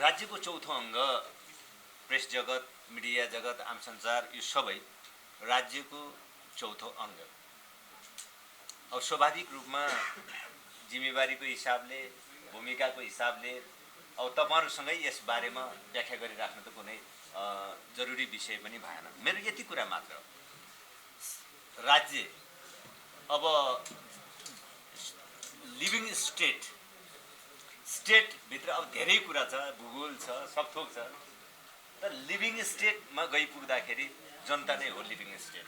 राज्यको चौथो अङ्ग प्रेस जगत, मिडिया जगत, आम सञ्चार यो सबै राज्यको चौथो अङ्ग। अब स्वाभाविक रूपमा जिम्मेवारीको हिसाबले, भूमिकाको हिसाबले अब तपाईहरुसँगै यस बारेमा व्याख्या गरिराख्नु त कुनै जरुरी विषय पनि भएन। मेरो यति कुरा मात्र, राज्य अब लिभिङ स्टेट भित्र अब धेरै कुरा छ, भूगोल छ, सबथोक छ। तर लिभिङ स्टेटमा गइपुग्दाखेरि जनता नै हो लिभिङ स्टेट।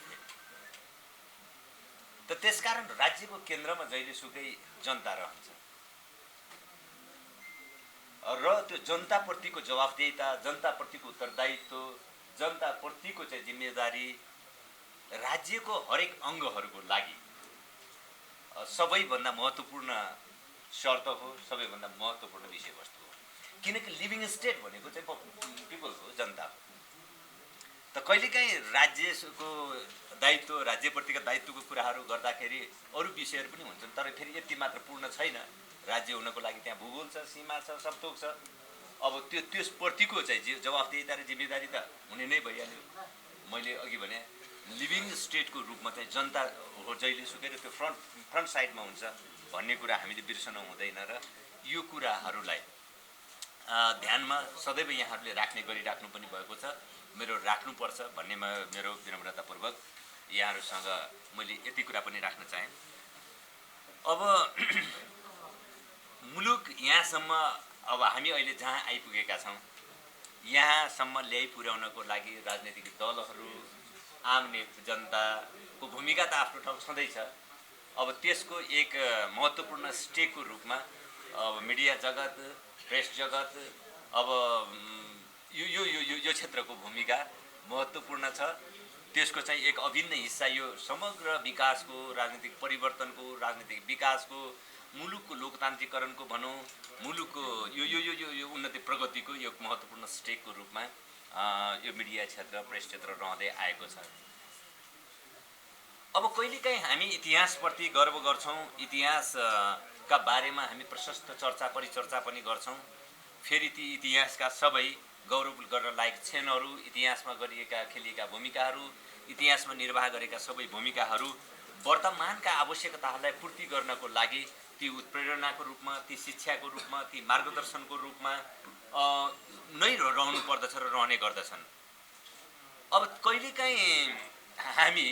त त्यसकारण राज्यको केन्द्रमा जहिलेसुकै जनता रहन्छ र त्यो जनताप्रतिको जवाफदेहिता, जनताप्रतिको उत्तरदायित्व, जनताप्रतिको चाहिँ जिम्मेदारी राज्यको हरेक अङ्गहरूको लागि सबैभन्दा महत्त्वपूर्ण शर्त हो, सबैभन्दा महत्त्वपूर्ण विषयवस्तु हो। किनकि लिभिङ स्टेट भनेको चाहिँ पिपलको, जनता हो। त कहिलेकाहीँ राज्यको दायित्व, राज्यप्रतिका दायित्वको कुराहरू गर्दाखेरि अरू विषयहरू पनि हुन्छन्, तर फेरि यति मात्र पूर्ण छैन। राज्य हुनको लागि त्यहाँ भूगोल छ, सीमा छ, सबथोक छ। अब त्यसप्रतिको चाहिँ जवाफदेहिता र जिम्मेदारी त हुने नै भइहाल्यो। मैले अघि भने लिभिङ स्टेटको रूपमा चाहिँ जनता हो जहिले सुकै त्यो फ्रन्ट साइडमा हुन्छ भन्ने कुरा हामीले बिर्सनु हुँदैन र यो कुराहरूलाई ध्यानमा सदैव यहाँहरूले राख्ने गरिराख्नु पनि भएको छ। मेरो राख्नुपर्छ भन्ने मेरो विनम्रतापूर्वक यहाँहरूसँग मैले यति कुरा पनि राख्न चाहेँ। अब मुलुक यहाँसम्म, अब हामी अहिले जहाँ आइपुगेका छौँ, यहाँसम्म ल्याइ पुर्याउनको लागि राजनीतिक दलहरू, आम जनताको भूमिका त आफ्नो ठाउँ छँदैछ। अब त्यसको एक महत्त्वपूर्ण स्टेकको रूपमा अब मिडिया जगत, प्रेस जगत, अब यो क्षेत्रको भूमिका महत्त्वपूर्ण छ। त्यसको चाहिँ एक अभिन्न हिस्सा यो समग्र विकासको, राजनीतिक परिवर्तनको, राजनीतिक विकासको, मुलुकको लोकतान्त्रिकरणको भनौँ, मुलुकको यो उन्नति प्रगतिको यो महत्त्वपूर्ण स्टेकको रूपमा यो मिडिया क्षेत्र, प्रेस क्षेत्र रहँदै आएको छ। अब कहिलेकाहीँ हामी इतिहासप्रति गर्व गर्छौँ, इतिहासका बारेमा हामी प्रशस्त चर्चा परिचर्चा पनि गर्छौँ। फेरि ती इतिहासका सबै गौरव गर्न लायक क्षणहरू, इतिहासमा गरिएका खेलिएका भूमिकाहरू, इतिहासमा निर्वाह गरेका सबै भूमिकाहरू वर्तमानका आवश्यकताहरूलाई पूर्ति गर्नको लागि ती उत्प्रेरणाको रूपमा, ती शिक्षाको रूपमा, ती मार्गदर्शनको रूपमा नै रहनु पर्दछ र रहने गर्दछन्। अब कहिलेकाहीँ हामी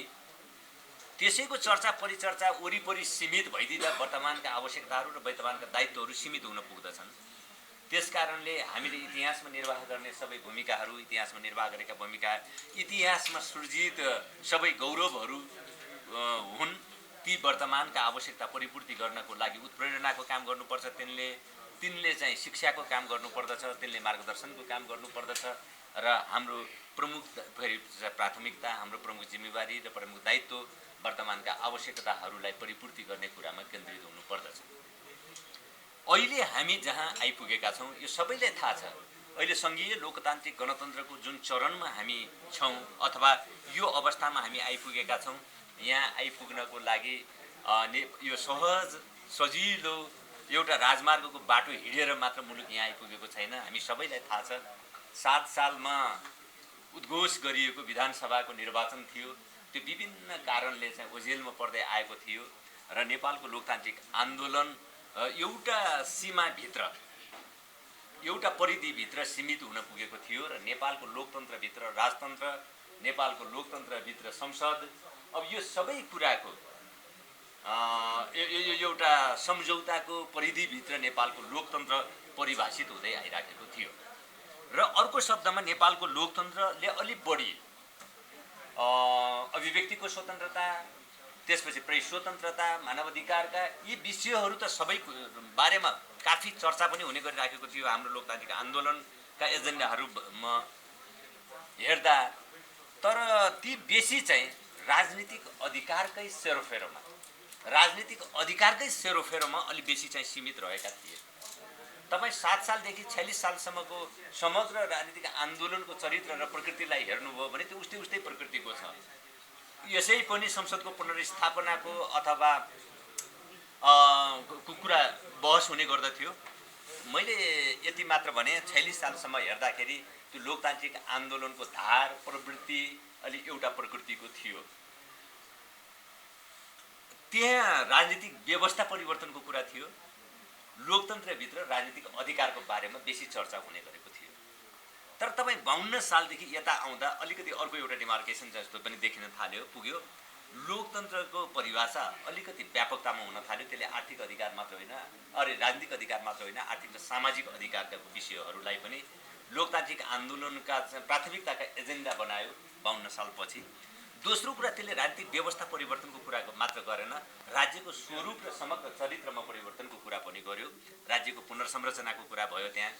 त्यसैको चर्चा परिचर्चा वरिपरि सीमित भइदिँदा वर्तमानका आवश्यकताहरू र वर्तमानका दायित्वहरू सीमित हुन पुग्दछन्। त्यसकारणले हामीले इतिहासमा निर्वाह गर्ने सबै भूमिकाहरू, इतिहासमा निर्वाह गरेका भूमिका, इतिहासमा सृजित सबै गौरवहरू हुन्, ती वर्तमानका आवश्यकता परिपूर्ति गर्नको लागि उत्प्रेरणाको काम गर्नुपर्छ। तिनले चाहिँ शिक्षाको काम गर्नुपर्दछ, तिनले मार्गदर्शनको काम गर्नुपर्दछ र हाम्रो प्रमुख प्राथमिकता, हाम्रो प्रमुख जिम्मेवारी र प्रमुख दायित्व वर्तमानका आवश्यकताहरूलाई परिपूर्ति गर्ने कुरामा केन्द्रित हुनुपर्दछ। अहिले हामी जहाँ आइपुगेका छौँ यो सबैलाई थाहा छ। अहिले सङ्घीय लोकतान्त्रिक गणतन्त्रको जुन चरणमा हामी छौँ अथवा यो अवस्थामा हामी आइपुगेका छौँ, यहाँ आइपुग्नको लागि यो सहज सजिलो एउटा राजमार्गको बाटो हिँडेर मात्र मुलुक यहाँ आइपुगेको छैन। हामी सबैलाई थाहा छ 7 सालमा उद्घोष गरिएको विधानसभाको निर्वाचन थियो। त्यो विभिन्न कारणले चाहिँ ओझेलमा पर्दै आएको थियो र नेपालको लोकतान्त्रिक आन्दोलन एउटा सीमाभित्र, एउटा परिधिभित्र सीमित हुन पुगेको थियो र नेपालको लोकतन्त्रभित्र राजतन्त्र, नेपालको लोकतन्त्रभित्र संसद, अब यो सबै कुराको एउटा सम्झौताको परिधिभित्र नेपालको लोकतन्त्र परिभाषित हुँदै आइराखेको थियो। र अर्को शब्दमा नेपालको लोकतन्त्रले अलि बढी अभिव्यक्तिको स्वतन्त्रता, त्यसपछि प्रेस स्वतन्त्रता, मानवाधिकारका यी विषयहरू त सबै बारेमा काफी चर्चा पनि हुने गरिराखेको थियो हाम्रो लोकतान्त्रिक आन्दोलनका एजेन्डाहरूमा हेर्दा। तर ती बेसी चाहिँ राजनीतिक अधिकारकै सेरोफेरोमा अलि बेसी चाहिँ सीमित रहेका थिए। तपाईँ 7 सालदेखि 46 सालसम्मको समग्र राजनीतिक आन्दोलनको चरित्र र प्रकृतिलाई हेर्नुभयो भने त्यो उस्तै प्रकृतिको छ। यसै पनि संसदको पुनर्स्थापनाको अथवा कुरा बहस हुने गर्दथ्यो। मैले यति मात्र भने 46 सालसम्म हेर्दाखेरि त्यो लोकतान्त्रिक आन्दोलनको धार प्रवृत्ति अलि एउटा प्रकृतिको थियो। त्यहाँ राजनीतिक व्यवस्था परिवर्तनको कुरा थियो, लोकतन्त्रभित्र राजनीतिक अधिकारको बारेमा बेसी चर्चा हुने गरेको थियो। तर तपाईँ 52 सालदेखि यता आउँदा अलिकति अर्को एउटा डिमार्केसन जस्तो पनि देखिन थाल्यो, पुग्यो। लोकतन्त्रको परिभाषा अलिकति व्यापकतामा हुन थाल्यो। त्यसले आर्थिक अधिकार मात्र होइन, राजनीतिक अधिकार मात्र होइन, आर्थिक र सामाजिक अधिकारका विषयहरूलाई पनि लोकतान्त्रिक आन्दोलनका प्राथमिकताका एजेन्डा बनायो 52 सालपछि। दोस्रो कुरा, त्यसले राजनीतिक व्यवस्था परिवर्तनको कुरा मात्र गरेन, राज्यको स्वरूप र समग्र चरित्रमा परिवर्तनको कुरा पनि गर्यो। राज्यको पुनर्संरचनाको कुरा भयो त्यहाँ।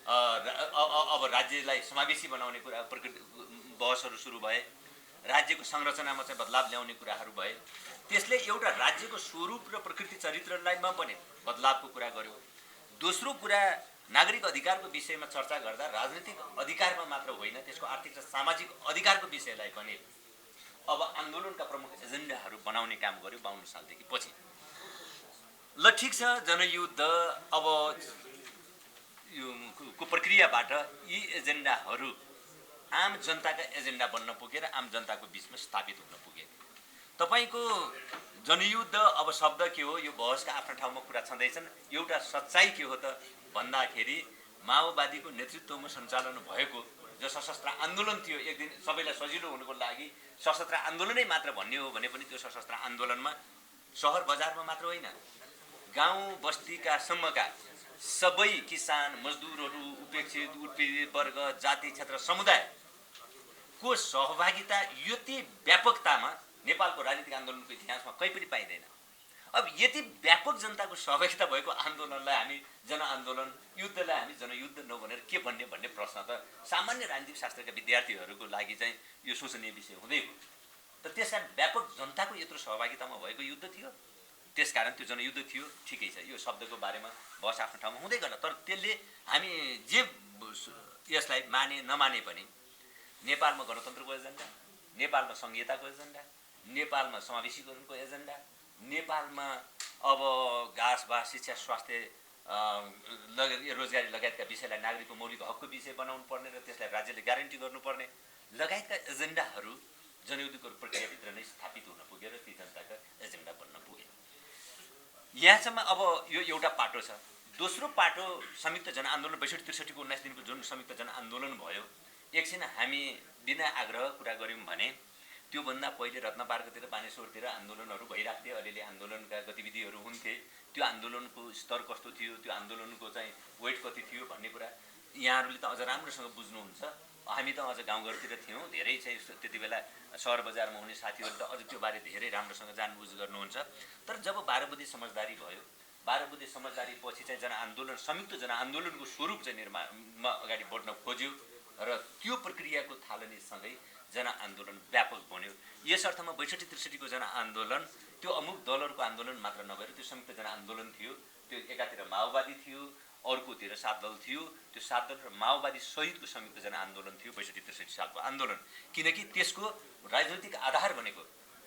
अब राज्यलाई समावेशी बनाउने कुरा बहसहरू सुरु भए, राज्यको संरचनामा चाहिँ बदलाव ल्याउने कुराहरू भए। त्यसले एउटा राज्यको स्वरूप र प्रकृति चरित्रलाईमा पनि बदलावको कुरा गर्यो। दोस्रो कुरा, नागरिक अधिकारको विषयमा चर्चा गर्दा राजनीतिक अधिकारमा मात्र होइन, त्यसको आर्थिक र सामाजिक अधिकारको विषयलाई पनि अब आन्दोलनका प्रमुख एजेन्डाहरू बनाउने काम गर्यो 52 सालदेखि पछि। ल ठिक छ, जनयुद्ध अब को प्रक्रियाबाट यी एजेन्डाहरू आम जनताका एजेन्डा बन्न पुगे र आम जनताको बिचमा स्थापित हुन पुगे। तपाईको जनयुद्ध अब शब्द के हो, यो बहसका आफ्नो ठाउँमा कुरा छँदैछन्। एउटा सच्चाइ के हो त भन्दाखेरि माओवादीको नेतृत्वमा सञ्चालन भएको जो सशस्त्र आन्दोलन थियो, एक दिन सबैलाई सजिलो हुनुको लागि सशस्त्र आन्दोलनै मात्र भन्ने हो भने पनि त्यो सशस्त्र आन्दोलनमा सहर बजारमा मात्र होइन, गाउँ बस्तीका सम्मका सबै किसान, मजदुरहरू, उपेक्षित, उत्पीडित वर्ग, जाति, क्षेत्र, समुदायको सहभागिता यति व्यापकतामा नेपालको राजनीतिक आन्दोलनको इतिहासमा कहीँ पनि पाइँदैन। अब यति व्यापक जनताको सहभागिता भएको आन्दोलनलाई हामी जनआन्दोलन, युद्धलाई हामी जनयुद्ध नभनेर के भन्ने प्रश्न त सामान्य राजनीतिक शास्त्रका विद्यार्थीहरूको लागि चाहिँ यो सोचनीय विषय हुँदै हो। त त्यसकारण व्यापक जनताको यत्रो सहभागितामा भएको युद्ध थियो, त्यसकारण त्यो जनयुद्ध थियो। ठिकै छ, यो शब्दको बारेमा बहस आफ्नो ठाउँमा हुँदै गर्न, तर त्यसले हामी जे यसलाई माने नमाने पनि नेपालमा गणतन्त्रको एजेन्डा, नेपालमा संघीयताको एजेन्डा, नेपालमा समावेशीकरणको एजेन्डा, नेपालमा अब घाँस बास, शिक्षा, स्वास्थ्य, रोजगारी लगायतका विषयलाई नागरिकको मौलिक हकको विषय बनाउनु पर्ने र त्यसलाई राज्यले ग्यारेन्टी गर्नुपर्ने लगायतका एजेन्डाहरू जनयुद्धको प्रक्रियाभित्र नै स्थापित हुन पुगे र ती जनताका एजेन्डा बन्न पुगे। यहाँसम्म अब यो एउटा पाटो छ। दोस्रो पाटो संयुक्त जनआन्दोलन 62-63 को 19 दिनको जुन संयुक्त जनआन्दोलन भयो, एकछिन हामी बिना आग्रह कुरा गऱ्यौँ भने त्योभन्दा पहिले रत्नपार्कतिर, बानेश्वरतिर आन्दोलनहरू भइरहेको थिए, अलिअलि आन्दोलनका गतिविधिहरू हुन्थे। त्यो आन्दोलनको स्तर कस्तो थियो, त्यो आन्दोलनको चाहिँ वेट कति थियो भन्ने कुरा यहाँहरूले त अझ राम्रोसँग बुझ्नुहुन्छ। हामी त अझ गाउँघरतिर थियौँ, धेरै चाहिँ त्यति बेला सहर बजारमा हुने साथीहरू त अझ त्यो बारे धेरै राम्रोसँग जानबुझ गर्नुहुन्छ। तर जब 12 बुँदे समझदारी भयो, 12 बुँदे समझदारी पछि चाहिँ जनआन्दोलन, संयुक्त जनआन्दोलनको स्वरूप चाहिँ निर्माणमा अगाडि बढ्न खोज्यो र त्यो प्रक्रियाको थालनीसँगै जनआन्दोलन व्यापक बन्यो। यस अर्थमा 62-63 को जनआन्दोलन त्यो अमुक दलहरूको आन्दोलन मात्र नभएर त्यो संयुक्त जनआन्दोलन थियो। त्यो एकातिर माओवादी थियो, अर्कोतिर 7 दल थियो। त्यो 7 दल र माओवादी सहितको संयुक्त जनआन्दोलन थियो 62-63 सालको आन्दोलन, किनकि त्यसको राजनीतिक आधार भनेको,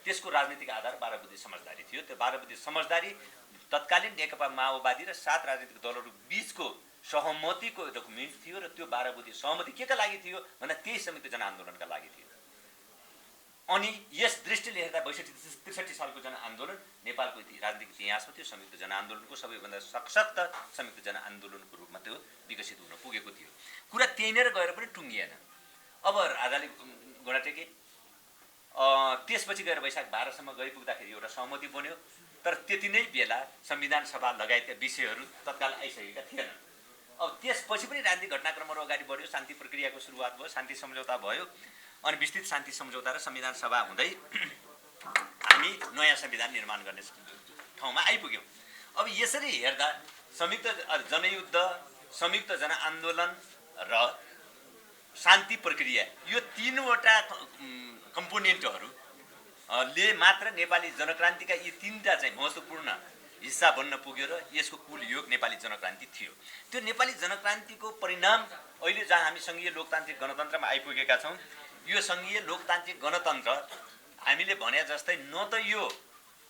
त्यसको राजनीतिक आधार 12 बुँदे समझदारी थियो। त्यो 12 बुँदे समझदारी तत्कालीन नेकपा माओवादी र 7 राजनीतिक दलहरू बीचको सहमतिको डकुमेन्ट थियो र त्यो 12 बुँदे सहमति केका लागि थियो भन्दा त्यही संयुक्त जनआन्दोलनका लागि थियो। अनि यस दृष्टिले हेर्दा 62-63 सालको जनआन्दोलन नेपालको राजनीतिक इतिहासमा त्यो संयुक्त जनआन्दोलनको सबैभन्दा सशक्त संयुक्त जनआन्दोलनको रूपमा त्यो विकसित हुन पुगेको थियो। कुरा त्यहीँनिर गएर पनि टुङ्गिएन। अब राजाले घोडा टेके, त्यसपछि गएर वैशाख 12 सम्म गइपुग्दाखेरि एउटा सहमति बन्यो। तर त्यति नै बेला संविधान सभा लगायतका विषयहरू तत्काल आइसकेका थिएनन्। अब त्यसपछि पनि राजनीतिक घटनाक्रमहरू अगाडि बढ्यो, शान्ति प्रक्रियाको सुरुवात भयो, शान्ति सम्झौता भयो, अनि विस्तृत शान्ति सम्झौता र संविधान सभा हुँदै हामी नयाँ संविधान निर्माण गर्ने ठाउँमा आइपुग्यौँ। अब यसरी हेर्दा संयुक्त जनयुद्ध, संयुक्त जनआन्दोलन र शान्ति प्रक्रिया, यो तीनवटा कम्पोनेन्टहरूले मात्र नेपाली जनक्रान्तिका यी तीनटा चाहिँ महत्त्वपूर्ण हिस्सा बन्न पुग्यो र यसको कुल योग नेपाली जनक्रान्ति थियो। त्यो नेपाली जनक्रान्तिको परिणाम अहिले जहाँ हामी सङ्घीय लोकतान्त्रिक गणतन्त्रमा आइपुगेका छौँ, यो सङ्घीय लोकतान्त्रिक गणतन्त्र हामीले भने जस्तै न त यो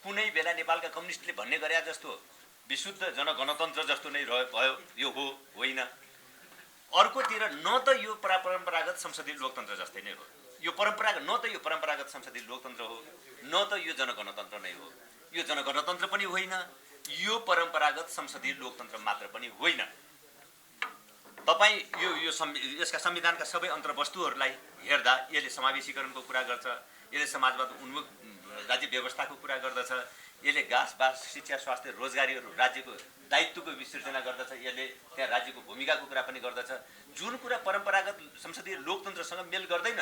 कुनै बेला नेपालका कम्युनिस्टले भन्ने गरे जस्तो विशुद्ध जनगणतन्त्र जस्तो नै भयो, यो हो होइन। अर्कोतिर न त यो परम्परागत संसदीय लोकतन्त्र जस्तै नै हो, यो परम्परागत न त यो परम्परागत संसदीय लोकतन्त्र हो, न त यो जनगणतन्त्र नै हो। यो जनगणतन्त्र पनि होइन, यो परम्परागत संसदीय लोकतन्त्र मात्र पनि होइन। तपाईँ यसका संविधानका सबै अन्तर्वस्तुहरूलाई हेर्दा यसले समावेशीकरणको कुरा गर्छ, यसले समाजवाद उन्मुख राज्य व्यवस्थाको कुरा गर्दछ, यसले घाँस बास शिक्षा स्वास्थ्य रोजगारीहरू राज्यको दायित्वको विसर्जना गर्दछ, यसले त्यहाँ राज्यको भूमिकाको कुरा पनि गर्दछ। जुन कुरा परम्परागत संसदीय लोकतन्त्रसँग मेल गर्दैन,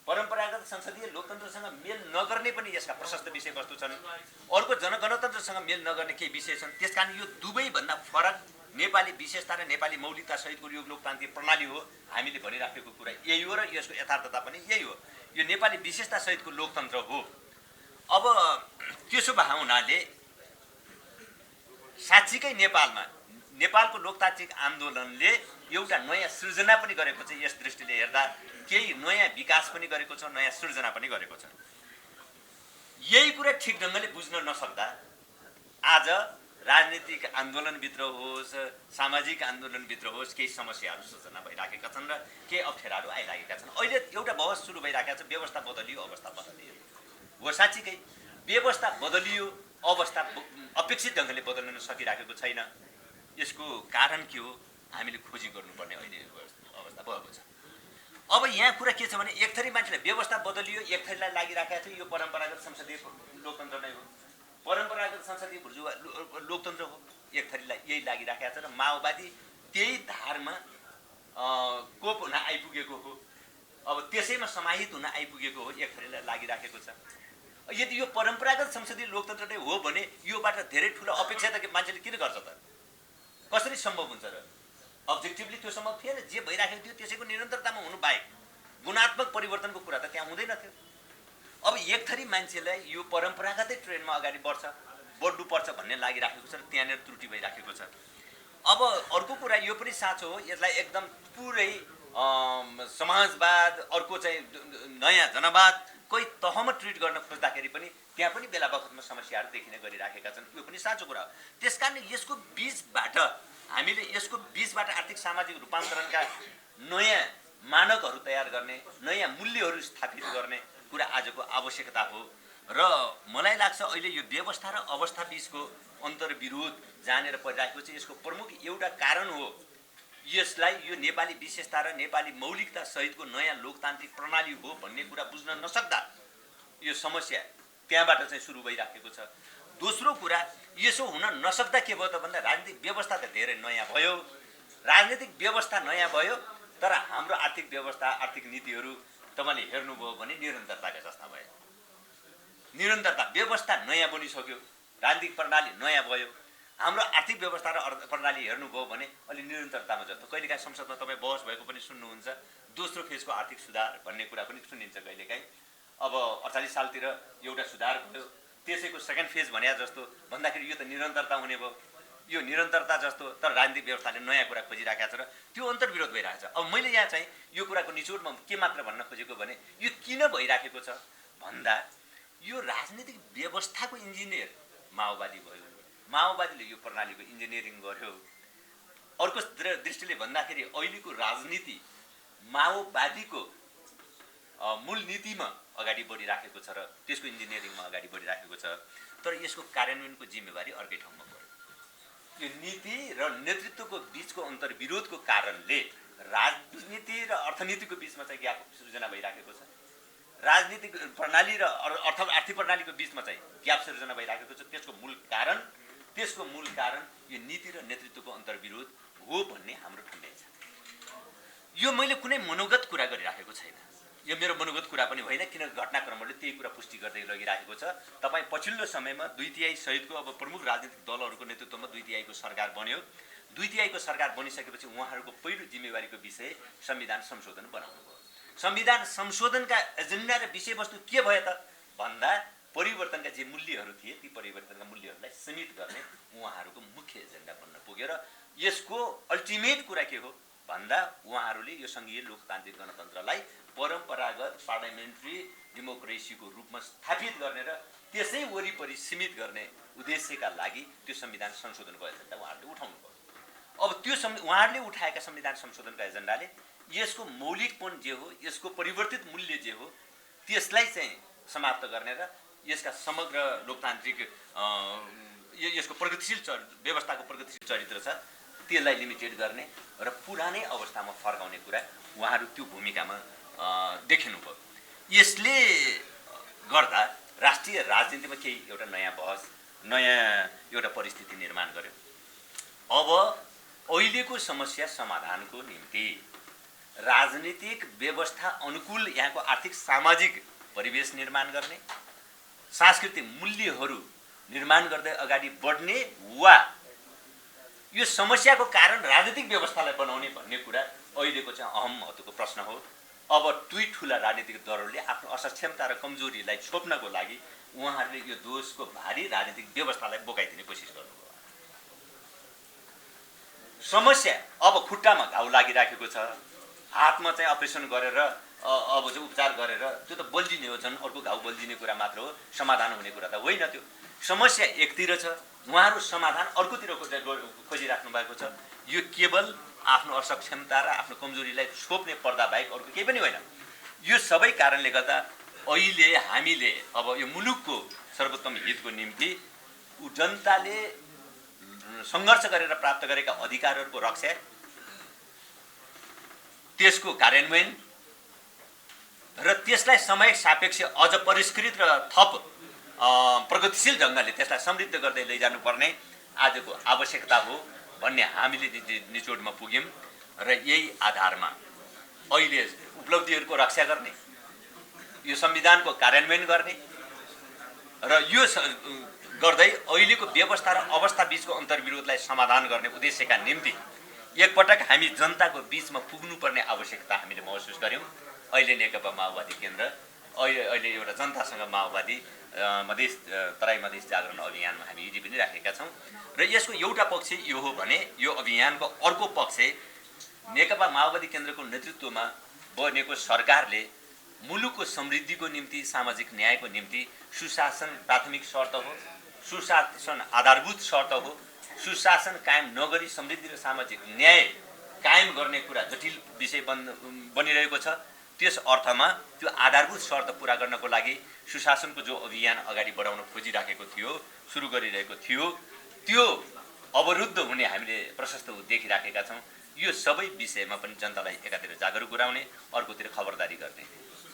परम्परागत संसदीय लोकतन्त्रसँग मेल नगर्ने पनि यसका प्रशस्त विषयवस्तु छन्। अर्को जनगणतन्त्रसँग मेल नगर्ने केही विषय छन्। त्यसकारण यो दुवैभन्दा फरक नेपाली विशेषता र नेपाली मौलिकता सहितको यो लोकतान्त्रिक प्रणाली हो। हामीले भनिराखेको कुरा यही हो र यसको यथार्थता पनि यही हो। यो नेपाली विशेषता सहितको लोकतन्त्र हो। अब त्यसो भए हुनाले साँच्चीकै नेपालको लोकतान्त्रिक आन्दोलनले एउटा नयाँ सृजना पनि गरेको छ। यस दृष्टिले हेर्दा केही नयाँ विकास पनि गरेको छ, नयाँ सृजना पनि गरेको छ। यही कुरा ठिक ढङ्गले बुझ्न नसक्दा आज राजनीतिक आन्दोलनभित्र होस्, सामाजिक आन्दोलनभित्र होस्, केही समस्याहरू सृजना भइराखेका छन् र केही अप्ठ्याराहरू आइराखेका छन्। अहिले एउटा बहस सुरु भइरहेको छ, व्यवस्था बदलियो, अवस्था बदलियो। हो, साँच्चीकै व्यवस्था बदलियो, अवस्था अपेक्षित ढङ्गले बदल्न सकिराखेको छैन। यसको कारण के हो? हामीले खोजी गर्नुपर्ने अहिले अवस्था भएको छ। अब यहाँ कुरा के छ भने एक थरी मान्छेले व्यवस्था बदलियो, एक थरीलाई लागिराखेको छ यो परम्परागत संसदीय लोकतन्त्र नै हो, परम्परागत संसदीय लोकतन्त्र हो, एक थरीलाई यही लागिराखेको छ र माओवादी त्यही धारमा कोप हुन आइपुगेको हो। अब त्यसैमा समाहित हुन आइपुगेको हो, एक थरीलाई लागिराखेको छ। यदि यो परम्परागत संसदीय लोकतन्त्र नै हो भने योबाट धेरै ठुलो अपेक्षा त मान्छेले किन गर्छ त? कसरी सम्भव हुन्छ र? अब्जेक्टिभली त्यो सम्भव थिएन। जे भइराखेको थियो त्यसैको निरन्तरतामा हुनु बाहेक गुणात्मक परिवर्तनको कुरा त त्यहाँ हुँदैन थियो। अब एक थरी मान्छेलाई यो परम्परागतै ट्रेनमा अगाडि बढ्नुपर्छ भन्ने लागिराखेको छ र त्यहाँनिर त्रुटि भइराखेको छ। अब अर्को कुरा यो पनि साँचो हो, यसलाई एकदम पुरै समाजवाद, अर्को चाहिँ नयाँ जनवाद कोही तहमा ट्रिट गर्न खोज्दाखेरि पनि त्यहाँ पनि बेला बखतमा समस्याहरू देखिने गरिराखेका छन्। यो पनि साँचो कुरा हो। त्यसकारण यसको बीचबाट हामीले आर्थिक सामाजिक रूपान्तरणका नयाँ मानकहरू तयार गर्ने, नयाँ मूल्यहरू स्थापित गर्ने कुरा आजको आवश्यकता हो। र मलाई लाग्छ अहिले यो व्यवस्था र अवस्था बीचको अन्तर्विरोध जानेर परिरहेको छ। यसको प्रमुख एउटा कारण हो यसलाई यो नेपाली विशेषता र नेपाली मौलिकता सहितको नयाँ लोकतान्त्रिक प्रणाली हो भन्ने कुरा बुझ्न नसक्दा यो समस्या त्यहाँबाट चाहिँ सुरु भइराखेको छ। दोस्रो कुरा, यसो हुन नसक्दा के भयो त भन्दा राजनीतिक व्यवस्था त धेरै नयाँ भयो, राजनीतिक व्यवस्था नयाँ भयो, तर हाम्रो आर्थिक व्यवस्था, आर्थिक नीतिहरू तपाईँले हेर्नुभयो भने निरन्तरताका जस्ता भयो। निरन्तरता व्यवस्था नयाँ बनिसक्यो, राजनीतिक प्रणाली नयाँ भयो, हाम्रो आर्थिक व्यवस्था र प्रणाली हेर्नुभयो भने अलि निरन्तरतामा जस्तो। कहिलेकाहीँ संसदमा तपाईँ बहस भएको पनि सुन्नुहुन्छ, दोस्रो फेजको आर्थिक सुधार भन्ने कुरा पनि सुनिन्छ कहिलेकाहीँ। अब 48 सालतिर एउटा सुधार भयो, त्यसैको सेकेन्ड फेज भने जस्तो भन्दाखेरि यो त निरन्तरता हुने भयो। यो निरन्तरता जस्तो, तर राजनीतिक व्यवस्थाले नयाँ कुरा खोजिराखेको छ र त्यो अन्तर्विरोध भइरहेको छ। अब मैले यहाँ चाहिँ यो कुराको निचोडमा के मात्र भन्न खोजेको भने यो किन भइराखेको छ भन्दा यो राजनीतिक व्यवस्थाको इन्जिनियर माओवादी भयो। माओवादीले यो प्रणालीको इन्जिनियरिङ गर्यो। अर्को दृष्टिले भन्दाखेरि अहिलेको राजनीति माओवादीको मूल नीतिमा अगाडि बढिराखेको छ र त्यसको इन्जिनियरिङमा अगाडि बढिराखेको छ। तर यसको कार्यान्वयनको जिम्मेवारी अर्कै ठाउँमा पर्यो। यो नीति र नेतृत्वको बीचको अन्तर्विरोधको कारणले राजनीति र अर्थनीतिको बीचमा चाहिँ ग्याप सृजना भइराखेको छ। राजनीतिक प्रणाली र आर्थिक प्रणालीको बीचमा चाहिँ ग्याप सृजना भइराखेको छ। त्यसको मूल कारण यो नीति र नेतृत्वको अन्तर्विरोध हो भन्ने हाम्रो ठन्डै छ। यो मैले कुनै मनोगत कुरा गरिराखेको छैन, यो मेरो मनोगत कुरा पनि होइन, किन घटनाक्रमले त्यही कुरा पुष्टि गर्दै लगिराखेको छ। तपाईँ पछिल्लो समयमा 2/3 सहितको अब प्रमुख राजनीतिक दलहरूको नेतृत्वमा 2/3 सरकार बन्यो। 2/3 सरकार बनिसकेपछि उहाँहरूको पहिलो जिम्मेवारीको विषय संविधान संशोधन बनाउनु भयो। संविधान संशोधनका एजेन्डा र विषयवस्तु के भयो त भन्दा परिवर्तनका जे मूल्यहरू थिए ती परिवर्तनका मूल्यहरूलाई सीमित गर्ने उहाँहरूको मुख्य एजेन्डा बन्न पुग्यो। र यसको अल्टिमेट कुरा के हो भन्दा उहाँहरूले यो सङ्घीय लोकतान्त्रिक गणतन्त्रलाई परम्परागत पार्लियामेन्ट्री डेमोक्रेसीको रूपमा स्थापित गर्ने र त्यसै वरिपरि सीमित गर्ने उद्देश्यका लागि त्यो संविधान संशोधनको एजेन्डा उहाँहरूले उठाउनु भयो। अब त्यो उहाँहरूले उठाएका संविधान संशोधनका एजेन्डाले यसको मौलिकपन जे हो, यसको परिवर्तित मूल्य जे हो, त्यसलाई चाहिँ समाप्त गर्ने र यसका समग्र लोकतान्त्रिक यसको प्रगतिशील व्यवस्थाको प्रगतिशील चरित्र छ त्यसलाई लिमिटेड गर्ने र पुरानै अवस्थामा फर्काउने कुरा उहाँहरू त्यो भूमिकामा देखिनुभयो। यसले गर्दा राष्ट्रिय राजनीतिमा केही एउटा नयाँ बहस, नयाँ एउटा परिस्थिति निर्माण गर्यो। अब अहिलेको समस्या समाधानको निम्ति राजनीतिक व्यवस्था अनुकूल यहाँको आर्थिक सामाजिक परिवेश निर्माण गर्ने, सांस्कृतिक मूल्यहरू निर्माण गर्दै अगाडि बढ्ने वा यो समस्याको कारण राजनीतिक व्यवस्थालाई बनाउने भन्ने कुरा अहिलेको चाहिँ अहम महत्त्वको प्रश्न हो। अब दुई ठुला राजनीतिक दलहरूले आफ्नो असक्षमता र कमजोरीलाई छोप्नको लागि उहाँहरूले यो दोषको भारी राजनीतिक व्यवस्थालाई बोकाइदिने कोसिस गर्नुभयो। समस्या अब खुट्टामा घाउ लागिराखेको छ, हातमा चाहिँ अपरेसन गरेर अब चाहिँ उपचार गरेर त्यो त बल्झिने हो, झन् अर्को घाउ बल्झिने कुरा मात्र हो, समाधान हुने कुरा त होइन। त्यो समस्या एकतिर छ, उहाँहरू समाधान अर्कोतिर खोजिराख्नु भएको छ। यो केवल आफ्नो असक्षमता र आफ्नो कमजोरीलाई छोप्ने पर्दा बाहेक अर्को केही पनि होइन। यो सबै कारणले गर्दा अहिले हामीले अब यो मुलुकको सर्वोत्तम हितको निम्ति जनताले सङ्घर्ष गरेर प्राप्त गरेका अधिकारहरूको रक्षा, त्यसको कार्यान्वयन र त्यसलाई समय सापेक्ष अझ परिष्कृत र थप प्रगतिशील ढङ्गले त्यसलाई समृद्ध गर्दै लैजानुपर्ने आजको आवश्यकता हो भन्ने हामीले निचोडमा पुग्यौँ। र यही आधारमा अहिले उपलब्धिहरूको रक्षा गर्ने, यो संविधानको कार्यान्वयन गर्ने र यो गर्दै अहिलेको व्यवस्था र अवस्था बिचको अन्तर्विरोधलाई समाधान गर्ने उद्देश्यका निम्ति एकपटक हामी जनताको बिचमा पुग्नुपर्ने आवश्यकता हामीले महसुस गऱ्यौँ। अहिले नेकपा माओवादी केन्द्र अहिले एउटा जनतासँग माओवादी मधेस तराई मधेस जागरण अभियानमा हामी हिजो पनि राखेका छौँ। र यसको एउटा पक्ष यो हो भने यो अभियानको अर्को पक्ष नेकपा माओवादी केन्द्रको नेतृत्वमा बनेको सरकारले मुलुकको समृद्धिको निम्ति, सामाजिक न्यायको निम्ति सुशासन प्राथमिक शर्त हो, सुशासन आधारभूत शर्त हो। सुशासन कायम नगरी समृद्धि र सामाजिक न्याय कायम गर्ने कुरा जटिल विषय बनिरहेको छ। त्यस अर्थमा त्यो आधारभूत शर्त पुरा गर्नको लागि सुशासनको जो अभियान अगाडि बढाउन खोजिराखेको थियो, सुरु गरिरहेको थियो, त्यो अवरुद्ध हुने हामीले प्रशस्त देखिराखेका छौँ। यो सबै विषयमा पनि जनतालाई एकातिर जागरुक गराउने, अर्कोतिर खबरदारी गर्ने,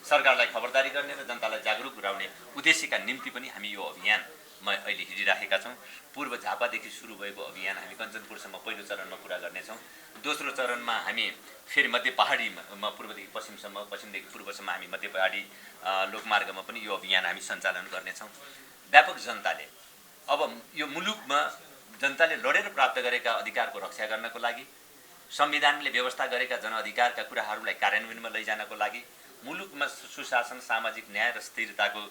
सरकारलाई खबरदारी गर्ने र जनतालाई जागरुक गराउने उद्देश्यका निम्ति पनि हामी यो अभियानमा अहिले हिँडिराखेका छौँ। पूर्व झापादेखि सुरु भएको अभियान हामी कञ्चनपुरसम्म पहिलो चरणमा पुरा गर्नेछौँ। दोस्रो चरणमा हामी फेरि मध्य पहाडीमा पूर्वदेखि पश्चिमसम्म, पश्चिमदेखि पूर्वसम्म हामी मध्य पहाडी लोकमार्गमा पनि यो अभियान हामी सञ्चालन गर्नेछौँ। व्यापक जनताले अब यो मुलुकमा जनताले लडेर प्राप्त गरेका अधिकारको रक्षा गर्नको लागि, संविधानले व्यवस्था गरेका जनअधिकारका कुराहरूलाई कार्यान्वयनमा लैजानको लागि, मुलुकमा सुशासन, सामाजिक न्याय र स्थिरताको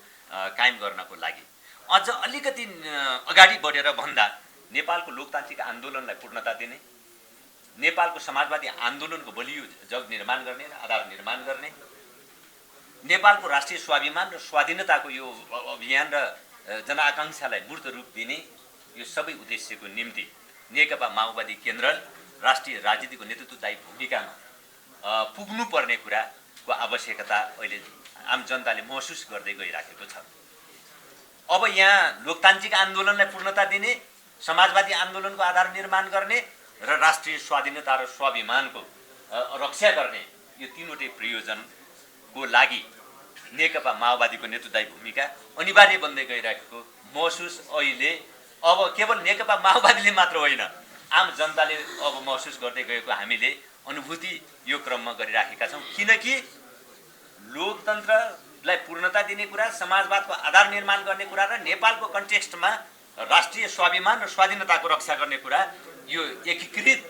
कायम गर्नको लागि अझ अलिकति अगाडि बढेर भन्दा नेपालको लोकतान्त्रिक आन्दोलनलाई पूर्णता दिने, नेपालको समाजवादी आन्दोलनको बलियो जग निर्माण गर्ने र आधार निर्माण गर्ने, नेपालको राष्ट्रिय स्वाभिमान र स्वाधीनताको यो अभियान र जनआकाङ्क्षालाई मूर्त रूप दिने, यो सबै उद्देश्यको निम्ति नेकपा माओवादी केन्द्र राष्ट्रिय राजनीतिको नेतृत्वदायी भूमिकामा पुग्नुपर्ने कुराको आवश्यकता अहिले आम जनताले महसुस गर्दै गइराखेको छ। अब यहाँ लोकतान्त्रिक आन्दोलनलाई पूर्णता दिने, समाजवादी आन्दोलनको आधार निर्माण गर्ने र राष्ट्रिय स्वाधीनता र स्वाभिमानको रक्षा गर्ने, यो तीनवटै प्रयोजनको लागि नेकपा माओवादीको नेतृत्वदायी भूमिका अनिवार्य बन्दै गइरहेको महसुस अहिले अब केवल नेकपा माओवादीले मात्र होइन, आम जनताले अब महसुस गर्दै गएको हामीले अनुभूति यो क्रममा गरिराखेका छौँ। किनकि लोकतन्त्रलाई पूर्णता दिने कुरा, समाजवादको आधार निर्माण गर्ने कुरा र नेपालको कन्टेक्स्टमा राष्ट्रिय स्वाभिमान र स्वाधीनताको रक्षा गर्ने कुरा यो एकीकृत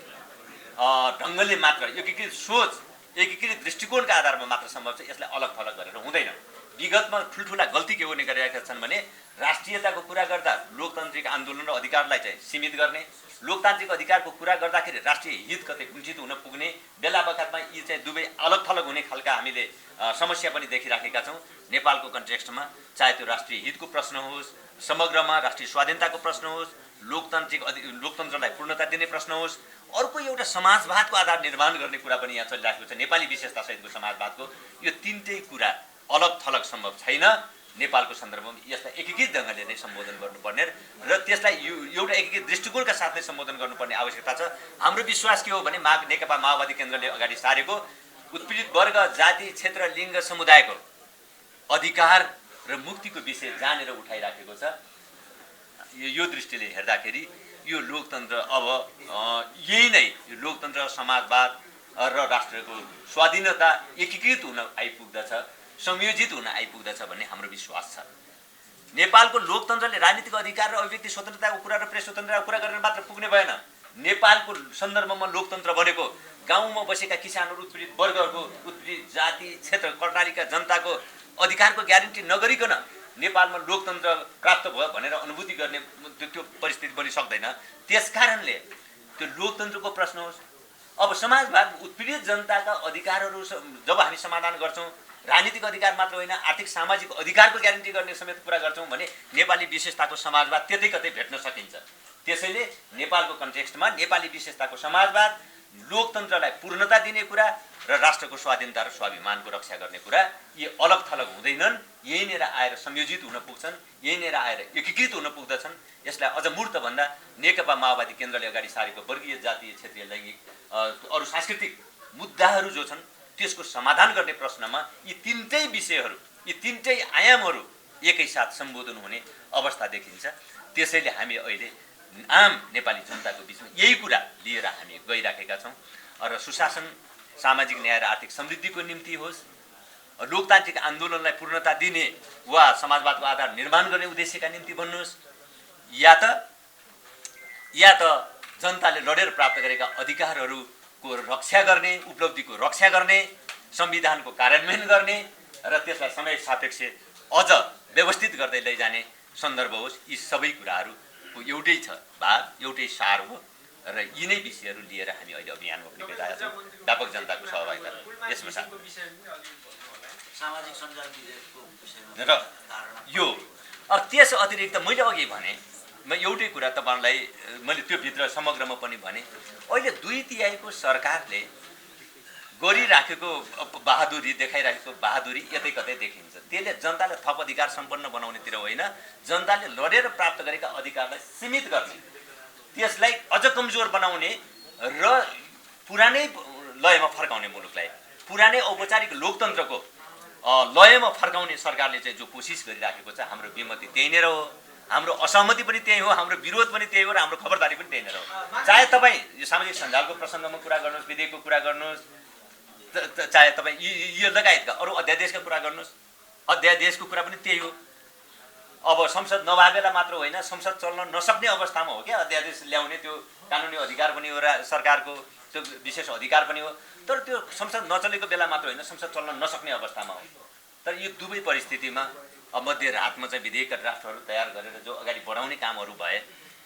ढङ्गले मात्र, एकीकृत सोच, एकीकृत दृष्टिकोणका आधारमा मात्र सम्भव छ। यसलाई अलग थलग गरेर हुँदैन। विगतमा ठुल्ठुला गल्ती के गर्ने गरिरहेका छन् भने राष्ट्रियताको कुरा गर्दा लोकतान्त्रिक आन्दोलन र अधिकारलाई चाहिँ सीमित गर्ने, लोकतान्त्रिक अधिकारको कुरा गर्दाखेरि राष्ट्रिय हित कतै कुण्ठित हुन पुग्ने बेला बखतमा यी चाहिँ दुवै अलग थलग हुने खालका हामीले समस्या पनि देखिराखेका छौँ। नेपालको कन्टेक्स्टमा चाहे त्यो राष्ट्रिय हितको प्रश्न होस्, समग्रमा राष्ट्रिय स्वाधीनताको प्रश्न होस्, लोकतन्त्रलाई पूर्णता दिने प्रश्न होस्, अर्को एउटा समाजवादको आधार निर्माण गर्ने कुरा पनि यहाँ चलिरहेको छ, नेपाली विशेषतासहितको समाजवादको। यो तीनटै कुरा अलग थलग सम्भव छैन। नेपालको सन्दर्भमा यसलाई एकीकृत ढङ्गले नै सम्बोधन गर्नुपर्ने र त्यसलाई एउटा एकीकृत दृष्टिकोणका साथ नै सम्बोधन गर्नुपर्ने आवश्यकता छ। हाम्रो विश्वास के हो भने नेकपा माओवादी केन्द्रले अगाडि सारेको उत्पीडित वर्ग, जाति, क्षेत्र, लिङ्ग, समुदायको अधिकार र मुक्तिको विषय जानेर उठाइराखेको छ। यो दृष्टिले हेर्दाखेरि यो लोकतन्त्र अब यही नै लोकतन्त्र, समाजवाद र राष्ट्रको स्वाधीनता एकीकृत हुन आइपुग्दछ, संयोजित हुन आइपुग्दछ भन्ने हाम्रो विश्वास छ। नेपालको लोकतन्त्रले राजनीतिक अधिकार र अभिव्यक्ति स्वतन्त्रताको कुरा र प्रेस स्वतन्त्रताको कुरा गरेर मात्र पुग्ने भएन। नेपालको सन्दर्भमा लोकतन्त्र भनेको गाउँमा बसेका किसानहरू, उत्पीडित वर्गहरूको, उत्पीडित जाति, क्षेत्र, कर्णालीका जनताको अधिकारको ग्यारेन्टी नगरिकन नेपालमा लोकतन्त्र प्राप्त भयो भनेर अनुभूति गर्ने त्यो परिस्थिति बनि सक्दैन। त्यसकारणले त्यो लोकतन्त्रको प्रश्न होस्, अब समाजवाद, उत्पीडित जनताका अधिकारहरू जब हामी समाधान गर्छौँ, राजनीतिक अधिकार मात्र होइन आर्थिक सामाजिक अधिकारको ग्यारेन्टी गर्ने समेत कुरा गर्छौँ भने नेपाली विशेषताको समाजवाद त्यतै कतै भेट्न सकिन्छ। त्यसैले नेपालको कन्टेक्स्टमा नेपाली विशेषताको समाजवाद, लोकतन्त्रलाई पूर्णता दिने कुरा र राष्ट्रको स्वाधीनता र स्वाभिमानको रक्षा गर्ने कुरा यी अलग थलग हुँदैनन्, यहीँनिर आएर संयोजित हुन पुग्छन्, यहीँनिर आएर एकीकृत हुन पुग्दछन्। यसलाई अझ मूर्त भन्दा नेकपा माओवादी केन्द्रले अगाडि सारेको वर्गीय, जातीय, क्षेत्रीय, लैङ्गिक अरू सांस्कृतिक मुद्दाहरू जो छन् त्यसको समाधान गर्ने प्रश्नमा यी तीनटै विषयहरू, यी तीनटै आयामहरू एकैसाथ सम्बोधन हुने अवस्था देखिन्छ। त्यसैले हामी अहिले आम नेपाली जनताको बिचमा यही कुरा लिएर हामी गइराखेका छौँ। र सुशासन, सामाजिक न्याय र आर्थिक समृद्धिको निम्ति होस्, लोकतान्त्रिक आन्दोलनलाई पूर्णता दिने वा समाजवादको आधार निर्माण गर्ने उद्देश्यका निम्ति भन्नुहोस्, या त जनताले लडेर प्राप्त गरेका अधिकारहरूको रक्षा गर्ने, उपलब्धिको रक्षा गर्ने, संविधानको कार्यान्वयन गर्ने र त्यसलाई समय सापेक्ष अझ व्यवस्थित गर्दै लैजाने सन्दर्भ होस्। यी सबै कुराहरूको एउटै छ, भाग एउटै सार हो र यी नै विषयहरू लिएर हामी अहिले अभियानमा पनि गइरहेका छौँ। व्यापक जनताको सहभागिता यसमा छ सामाजिक सञ्जाल विधेयकको विषयमा र यो। अब त्यस अतिरिक्त मैले अघि भने म एउटै कुरा तपाईँलाई मैले त्यो भित्र समग्रमा पनि भने, अहिले 2/3 सरकारले गरिराखेको बहादुरी, देखाइराखेको बहादुरी यतै कतै देखिन्छ। त्यसले जनतालाई थप अधिकार सम्पन्न बनाउनेतिर होइन, जनताले लडेर प्राप्त गरेका अधिकारलाई सीमित गर्ने, त्यसलाई अझ कमजोर बनाउने र पुरानै लयमा फर्काउने, मुलुकलाई पुरानै औपचारिक लोकतन्त्रको लयमा फर्काउने सरकारले चाहिँ जो कोसिस गरिराखेको छ, हाम्रो विमति त्यही नै हो, हाम्रो असहमति पनि त्यही हो, हाम्रो विरोध पनि त्यही हो र हाम्रो खबरदारी पनि त्यही नै हो। चाहे तपाईँ यो सामाजिक सञ्जालको प्रसङ्गमा कुरा गर्नुहोस्, विधेयकको कुरा गर्नुहोस्, चाहे तपाईँ यो लगायतका अरू अध्यादेशका कुरा गर्नुहोस्, अध्यादेशको कुरा पनि त्यही हो। अब संसद नभएला मात्र होइन, संसद चल्न नसक्ने अवस्थामा हो क्या अध्यादेश ल्याउने, त्यो कानुनी अधिकार पनि हो र सरकारको त्यो विशेष अधिकार पनि हो। तर त्यो संसद नचलेको बेला मात्र होइन, संसद चल्न नसक्ने अवस्थामा हो। तर यो दुवै परिस्थितिमा मध्य रातमा चाहिँ विधेयकका ड्राफ्टहरू तयार गरेर जो अगाडि बढाउने कामहरू भए,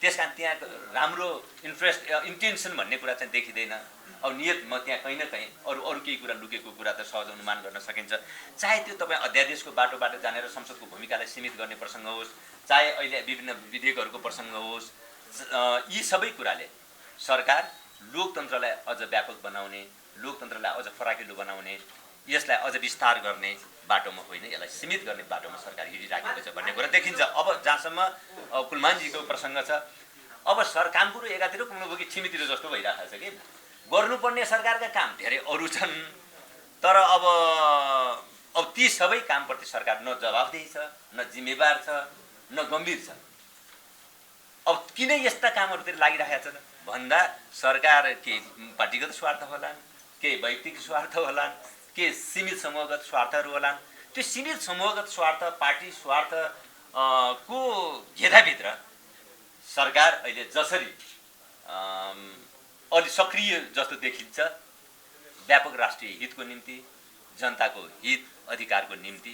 त्यस कारण त्यहाँ राम्रो इन्टेन्सन भन्ने कुरा चाहिँ देखिँदैन। अब नियतमा त्यहाँ कहीँ न कहीँ अरू केही कुरा लुकेको कुरा त सहज अनुमान गर्न सकिन्छ। चाहे त्यो तपाईँ अध्यादेशको बाटोबाट जानेर संसदको भूमिकालाई सीमित गर्ने प्रसङ्ग होस्, चाहे अहिले विभिन्न विधेयकहरूको प्रसङ्ग होस्, यी सबै कुराले सरकार लोकतन्त्रलाई अझ व्यापक बनाउने, लोकतन्त्रलाई अझ फराकिलो बनाउने, यसलाई अझ विस्तार गर्ने बाटोमा होइन, यसलाई सीमित गर्ने बाटोमा सरकार हिँडिराखेको छ भन्ने कुरा देखिन्छ। अब जहाँसम्म कुलमानजीको प्रसङ्ग छ, अब काम कुरो एकातिर कुम्नुभयो कि छिमेतिर जस्तो भइरहेको छ कि गर्नुपर्ने सरकारका काम धेरै अरू छन्, तर अब ती सबै कामप्रति सरकार न जवाफदेही छ, न जिम्मेवार छ, न गम्भीर छ। अब किन यस्ता कामहरूतिर लागिरहेको छ भन्दा सरकार के पार्टीगत स्वार्थ होलान्, के वैयक्तिक स्वार्थ होलान्, के सीमित समूहगत स्वार्थहरू होलान्। त्यो सीमित समूहगत स्वार्थ, पार्टी स्वार्थ को घेराभित्र सरकार अहिले जसरी अलि सक्रिय जस्तो देखिन्छ, व्यापक राष्ट्रिय हितको निम्ति, जनताको हित अधिकारको निम्ति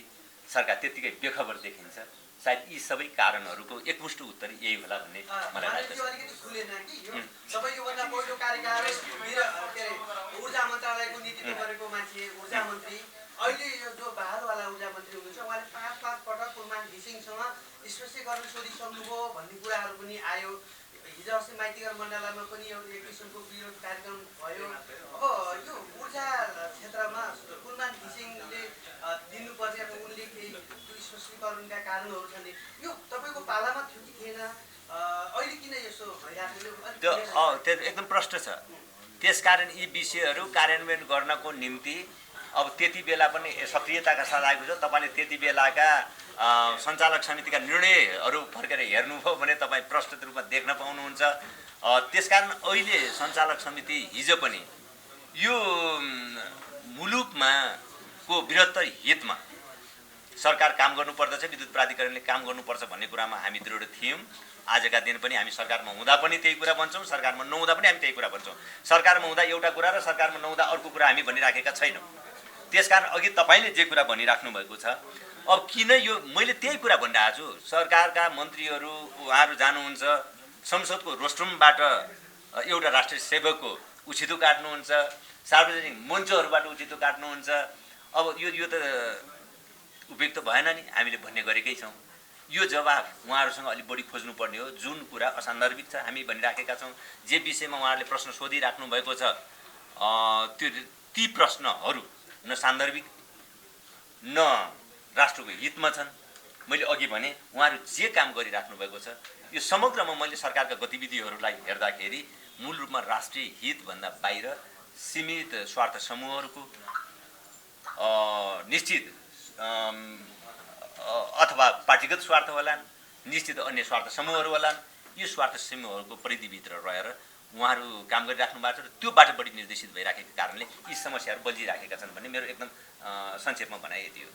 सरकार त्यत्तिकै बेखबर देखिन्छ। सायद यी सबै कारणहरूको एकमुष्ट उत्तर यही होला भन्ने मलाई लाग्छ। यो अलिकति खुलेन कि यो सबै योभन्दा पहिलो कार्यकालतिर के अरे ऊर्जा मन्त्रालयको नेतृत्व गरेको मान्छे ऊर्जा मन्त्री अहिले यो जो बहादुरवाला ऊर्जा मन्त्री हुनुहुन्छ उहाँले 5 पटक कुलमान घिसिङसँग स्पष्टीकरण सोधिसक्नुभयो भन्ने कुराहरू पनि आयो। हिजो अस्ति माइतीघर मण्डलामा पनि एउटा एक किसिमको विरोध कार्यक्रम भयो। अब यो ऊर्जा क्षेत्रमा कुलमान घिसिङले दिनुपर्छ अब उनले केही त्यो स्पष्टीकरणका कारणहरू छन् यो तपाईँको पालामा थियो कि थिएन अहिले किन यसो भइरहेको त्यो एकदम प्रष्ट छ। त्यसकारण यी विषयहरू कार्यान्वयन गर्नको निम्ति अब त्यति बेला पनि सक्रियताका साथ आएको छ। तपाईँले त्यति बेलाका सञ्चालक समितिका निर्णयहरू फर्केर हेर्नुभयो भने तपाईँ प्रष्ट रूपमा देख्न पाउनुहुन्छ। त्यसकारण अहिले सञ्चालक समिति हिजो पनि यो मुलुकमा को बृहत्तर हितमा सरकार काम गर्नुपर्दछ, विद्युत प्राधिकरणले काम गर्नुपर्छ भन्ने कुरामा हामी दृढ थियौँ। आजका दिन पनि हामी सरकारमा हुँदा पनि त्यही कुरा भन्छौँ, सरकारमा नहुँदा पनि हामी त्यही कुरा भन्छौँ। सरकारमा हुँदा एउटा कुरा र सरकारमा नहुँदा अर्को कुरा हामी भनिराखेका छैनौँ। त्यसकारण अघि तपाईँले जे कुरा भनिराख्नु भएको छ, अब किन यो मैले त्यही कुरा भनिरहेको छु। सरकारका मन्त्रीहरू उहाँहरू जानुहुन्छ संसदको रोस्ट्रुमबाट एउटा राष्ट्रिय सेवकको उछितो काट्नुहुन्छ, सार्वजनिक मञ्चहरूबाट उछितो काट्नुहुन्छ। अब यो त उपयुक्त भएन नि, हामीले भन्ने गरेकै छौँ। यो जवाफ उहाँहरूसँग अलिक बढी खोज्नुपर्ने हो। जुन कुरा असान्दर्भिक छ हामी भनिराखेका छौँ। जे विषयमा उहाँहरूले प्रश्न सोधिराख्नु भएको छ ती प्रश्नहरू न सान्दर्भिक न राष्ट्रको हितमा छन्। मैले अघि भने उहाँहरू जे काम गरिराख्नु भएको छ यो समग्रमा मैले सरकारका गतिविधिहरूलाई हेर्दाखेरि मूल रूपमा राष्ट्रिय हितभन्दा बाहिर सीमित स्वार्थ समूहहरूको निश्चित अथवा पार्टीगत स्वार्थ होलान्, निश्चित अन्य स्वार्थ समूहहरू होलान्। यो स्वार्थ समूहहरूको परिधिभित्र रहेर उहाँहरू काम गरिराख्नु भएको छ र त्योबाट बढी निर्देशित भइराखेको कारणले यी समस्याहरू बल्झिराखेका छन् भन्ने मेरो एकदम संक्षेपमा भनाइ यति हो।